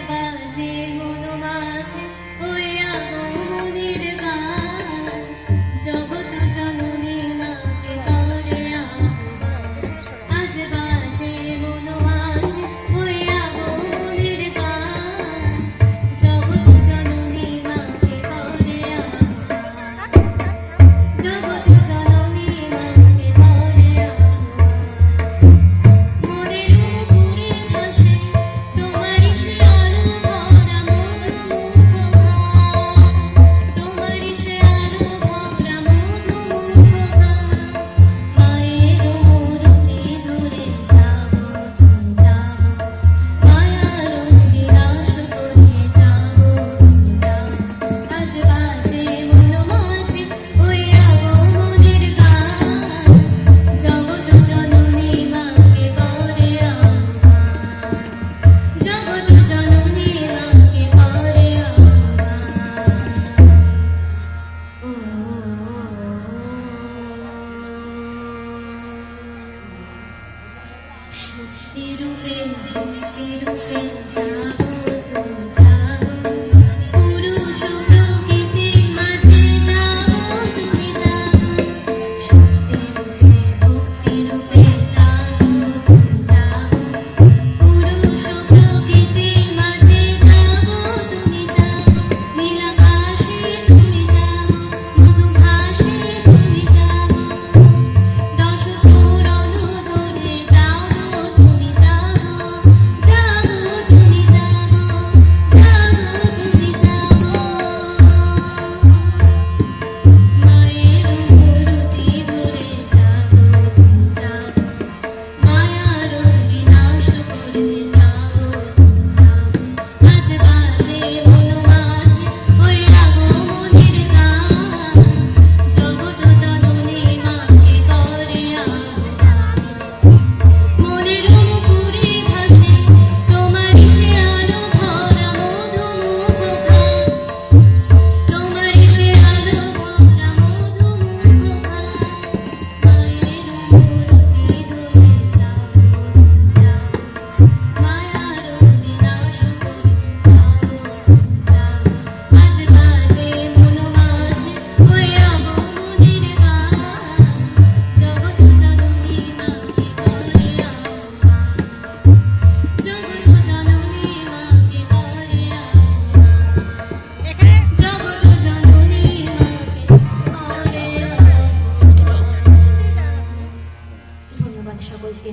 বাজে মন মাঝে ওই আগমনের গান জগৎ জননী মাকে করে আজ বাজে মন মাঝে ওই আগমনের গান জগৎ জননী মাকে করে জগৎ জননী মাকে করে মনের উপরে ভাসে তোমারই সে আলো ভরা মধুমুখ ভাব তোমারই সে আলো ভরা মধুমুখ ভাব মায়ের মূরতি ধরে যাবো তুমি যাবো মায়ার নিরাশ করে যাবো তুমি যাবো আজ বাজে মন মাঝে ওই আগমনের গান জগৎ জননী মাকে করে জগৎ জননী মাকে করে শক্তি রূপে ভক্তি রূপে জাগো তুমি জাগো পুরুষ প্রকৃতি মাঝে জাগো তুমি জাগো শক্তি রূপে ভক্তি রূপে জাগো তুমি জাগো পুরুষ প্রকৃতি মাঝে জাগো তুমি জাগো নীলাকাশে তুমি জাগো মধুভাসে তুমি জাগো দশ পুরাণ ধরে জাগো তুমি জাগো জাগো তুমি জাগো জাগো তুমি জাগো মায়ের মূরতি ধরে জাগো তুমি জাগো মায়ার বিনাশ করে যাবো তুমি যাবো আজ বাজে মন মাঝে ওই আগমনের গান জগৎ জননী মাকে করে মনের উপরে ভাসে তোমারই সে আলো ভরা মধুমুখ ভাব তোমারই সে আলো ভরা মধুমুখ ভাব মায়ের মূরতি ধরে যাবো তুমি যাবো মায়ার বিনাশ করে যাবো তুমি যাবো আজ বাজে মন মাঝে ওই আগমনের গান জগৎ জননী মাকে করে জগৎ জননী মাকে করে জগৎ জননী মাকে করে ধন্যবাদ সকলকে।